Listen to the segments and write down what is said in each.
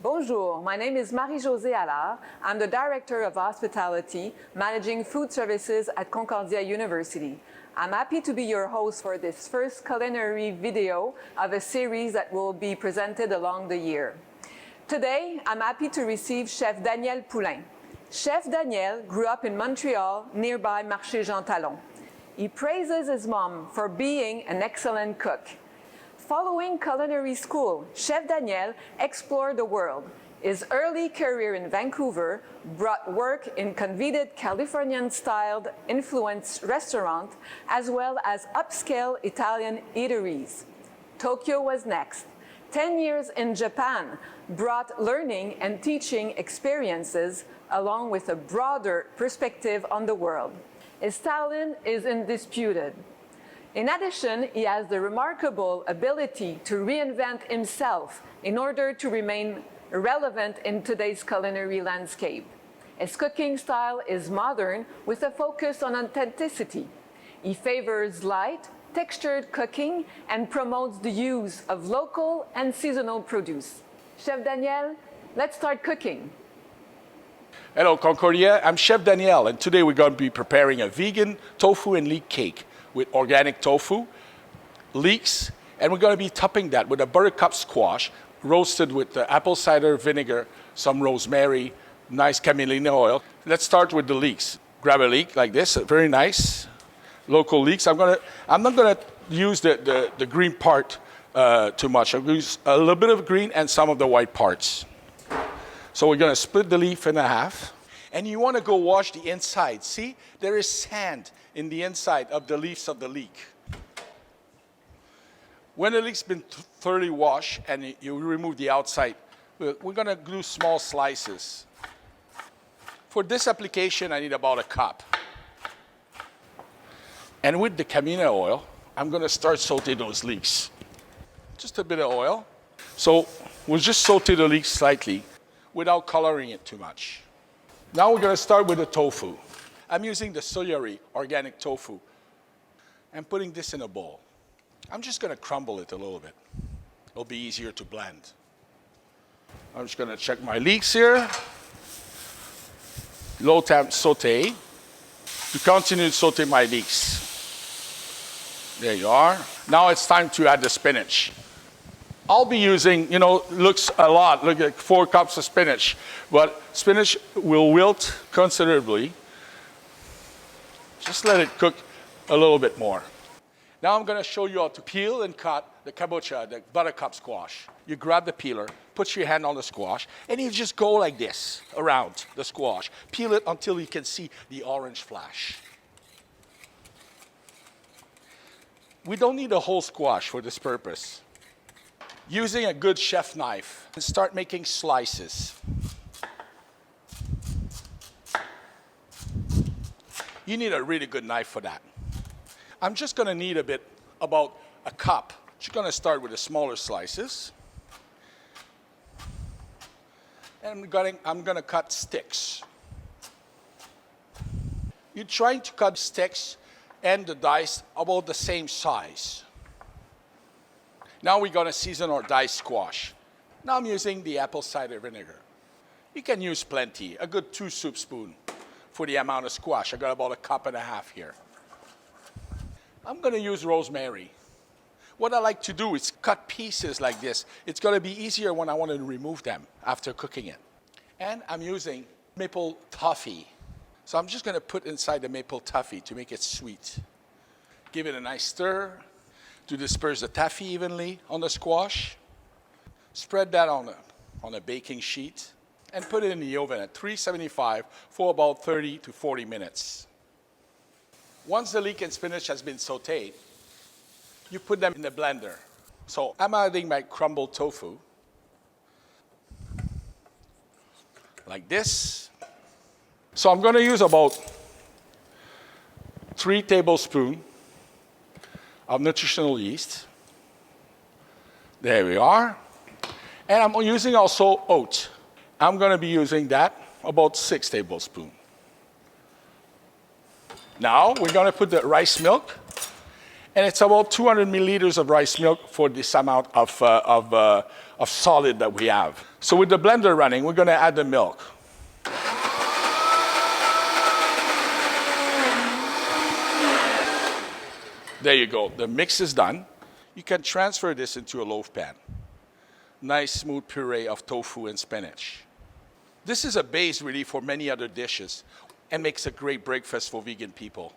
Bonjour, my name is Marie-Josée Allard. I'm the Director of Hospitality, Managing Food Services at Concordia University. I'm happy to be your host for this first culinary video of a series that will be presented along the year. Today, I'm happy to receive Chef Daniel Poulin. Chef Daniel grew up in Montreal, nearby Marché Jean Talon. He praises his mom for being an excellent cook. Following culinary school, Chef Daniel explored the world. His early career in Vancouver brought work in convenient Californian-styled influenced restaurants as well as upscale Italian eateries. Tokyo was next. 10 years in Japan brought learning and teaching experiences along with a broader perspective on the world. His talent is undisputed. In addition, he has the remarkable ability to reinvent himself in order to remain relevant in today's culinary landscape. His cooking style is modern with a focus on authenticity. He favors light, textured cooking and promotes the use of local and seasonal produce. Chef Daniel, let's start cooking. Hello Concordia, I'm Chef Daniel and today we're going to be preparing a vegan tofu and leek cake with organic tofu, leeks, and we're going to be topping that with a buttercup squash roasted with apple cider vinegar, some rosemary, nice camelina oil. Let's start with the leeks. Grab a leek like this, very nice, local leeks. I'm not going to use the green part too much. I'll use a little bit of green and some of the white parts. So we're going to split the leaf in half. And you want to go wash the inside. See, there is sand in the inside of the leaves of the leek. When the leek's been thoroughly washed and you remove the outside, we're going to do small slices. For this application, I need about a cup. And with the camelina oil, I'm going to start sauteing those leeks. Just a bit of oil. So we'll just saute the leeks slightly without coloring it too much. Now we're going to start with the tofu. I'm using the Soyari organic tofu. I'm putting this in a bowl. I'm just going to crumble it a little bit. It'll be easier to blend. I'm just going to check my leeks here. Low temp saute. To continue to saute my leeks. There you are. Now it's time to add the spinach. I'll be using, looks a lot, look at 4 cups of spinach, but spinach will wilt considerably. Just let it cook a little bit more. Now I'm going to show you how to peel and cut the kabocha, the buttercup squash. You grab the peeler, put your hand on the squash, and you just go like this around the squash. Peel it until you can see the orange flash. We don't need a whole squash for this purpose. Using a good chef knife, and start making slices. You need a really good knife for that. I'm just going to need about a cup. Just going to start with the smaller slices. And I'm going to cut sticks. You're trying to cut sticks and the dice about the same size. Now we're going to season our diced squash. Now I'm using the apple cider vinegar. You can use plenty, a good 2 soup spoons for the amount of squash. I got about a cup and a half here. I'm going to use rosemary. What I like to do is cut pieces like this. It's going to be easier when I want to remove them after cooking it. And I'm using maple toffee. So I'm just going to put inside the maple toffee to make it sweet. Give it a nice stir to disperse the taffy evenly on the squash. Spread that on a baking sheet and put it in the oven at 375 for about 30 to 40 minutes. Once the leek and spinach has been sauteed, you put them in the blender. So I'm adding my crumbled tofu like this. So I'm going to use about 3 tablespoons of nutritional yeast. There we are. And I'm using also oat. I'm going to be using that about 6 tablespoons. Now we're going to put the rice milk And it's about 200 milliliters of rice milk for this amount of solid that we have. So with the blender running, we're going to add the milk. There you go. The mix is done. You can transfer this into a loaf pan. Nice smooth puree of tofu and spinach. This is a base really for many other dishes and makes a great breakfast for vegan people.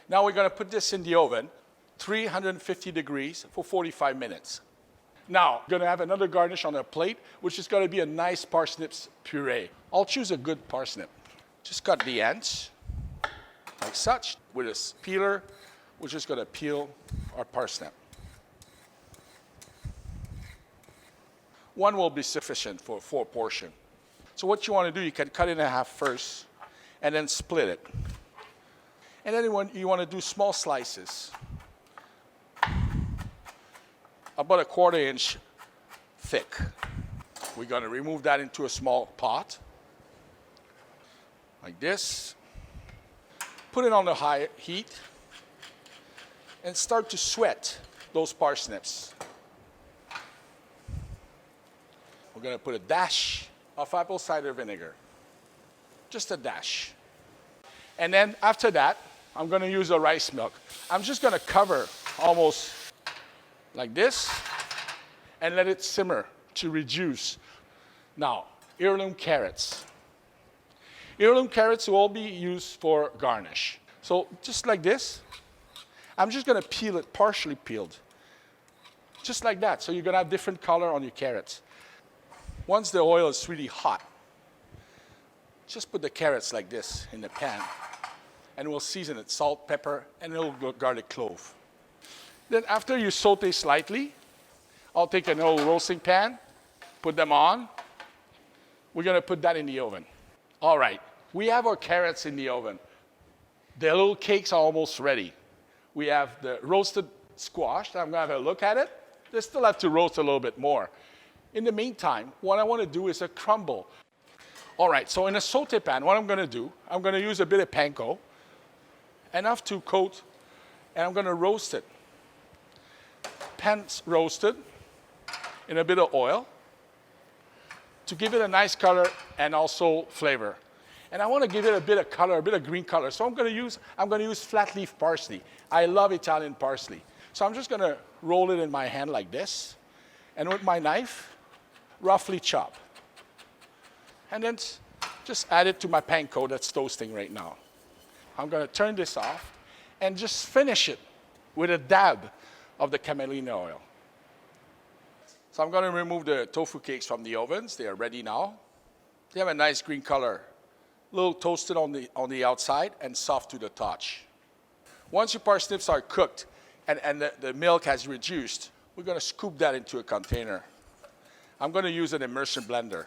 Now we're going to put this in the oven, 350 degrees for 45 minutes. Now, we're going to have another garnish on our plate, which is going to be a nice parsnips puree. I'll choose a good parsnip. Just cut the ends, like such. With a peeler, we're just going to peel our parsnip. One will be sufficient for 4 portions. So what you want to do, you can cut it in half first, and then split it. And then you want to do small slices, about a 1/4 inch thick. We're going to remove that into a small pot, like this. Put it on the high heat, and start to sweat those parsnips. We're going to put a dash of apple cider vinegar, just a dash. And then after that, I'm going to use the rice milk. I'm just going to cover almost like this and let it simmer to reduce. Now, heirloom carrots. Heirloom carrots will all be used for garnish. So just like this, I'm just going to peel it, partially peeled. Just like that. So you're going to have different color on your carrots. Once the oil is really hot, just put the carrots like this in the pan. And we'll season it, salt, pepper, and a little garlic clove. Then after you saute slightly, I'll take an old roasting pan, put them on. We're going to put that in the oven. All right, we have our carrots in the oven. The little cakes are almost ready. We have the roasted squash. I'm going to have a look at it. They still have to roast a little bit more. In the meantime, what I want to do is a crumble. All right, so in a saute pan, what I'm going to do, I'm going to use a bit of panko, enough to coat, and I'm going to roast it. Pan's roasted in a bit of oil to give it a nice color and also flavor. And I want to give it a bit of color, a bit of green color. So I'm going to use flat leaf parsley. I love Italian parsley. So I'm just going to roll it in my hand like this, and with my knife, roughly chop. And then just add it to my panko that's toasting right now. I'm going to turn this off and just finish it with a dab of the camelina oil. So I'm going to remove the tofu cakes from the ovens. They are ready now. They have a nice green color, a little toasted on the outside and soft to the touch. Once your parsnips are cooked and the milk has reduced, we're going to scoop that into a container. I'm going to use an immersion blender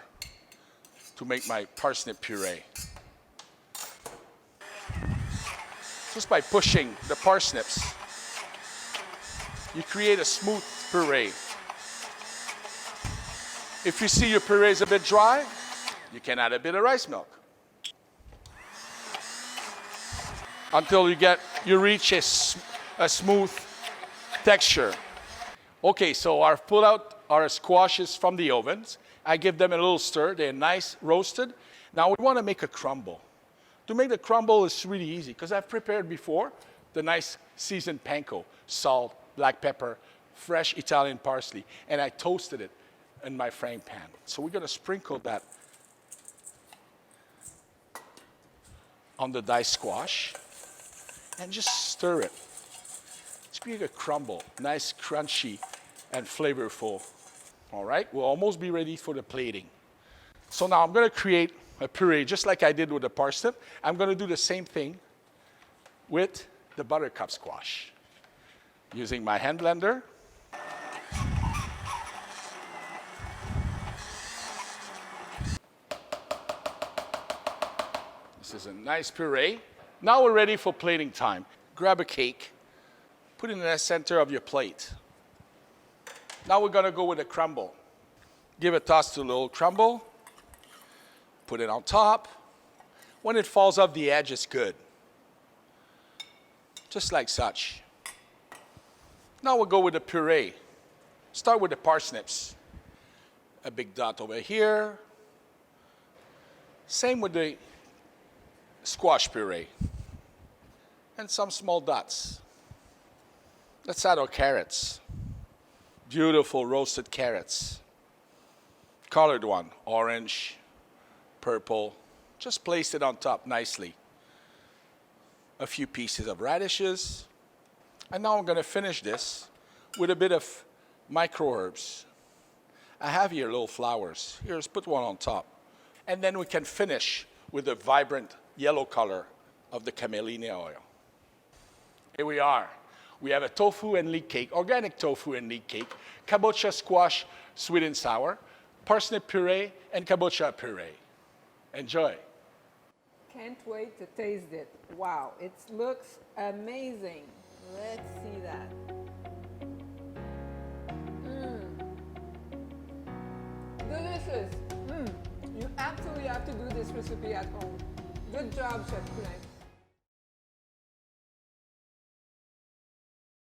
to make my parsnip puree. Just by pushing the parsnips, you create a smooth puree. If you see your puree is a bit dry, you can add a bit of rice milk until you reach a smooth texture. Okay, so I've pulled out our squashes from the ovens. I give them a little stir. They're nice roasted. Now we want to make a crumble. To make the crumble is really easy because I've prepared before the nice seasoned panko, salt, black pepper, fresh Italian parsley, and I toasted it in my frying pan. So we're going to sprinkle that on the diced squash and just stir it. It's create a crumble, nice, crunchy, and flavorful. All right, we'll almost be ready for the plating. So now I'm going to create a puree just like I did with the parsnip. I'm going to do the same thing with the buttercup squash. Using my hand blender. This is a nice puree. Now we're ready for plating time. Grab a cake, put it in the center of your plate. Now we're going to go with a crumble. Give a toss to a little crumble. Put it on top. When it falls off the edge, it's good. Just like such. Now we'll go with the puree. Start with the parsnips. A big dot over here. Same with the squash puree. And some small dots. Let's add our carrots. Beautiful roasted carrots. Colored one, orange, purple. Just place it on top nicely. A few pieces of radishes. And now I'm going to finish this with a bit of microherbs. I have here little flowers. Here's put one on top. And then we can finish with the vibrant yellow color of the camellia oil. Here we are. We have a tofu and leek cake, organic tofu and leek cake, kabocha squash sweet and sour, parsnip puree, and kabocha puree. Enjoy. Can't wait to taste it. Wow, it looks amazing. Let's see that. Delicious. You absolutely have to do this recipe at home. Good job, Chef Poulin.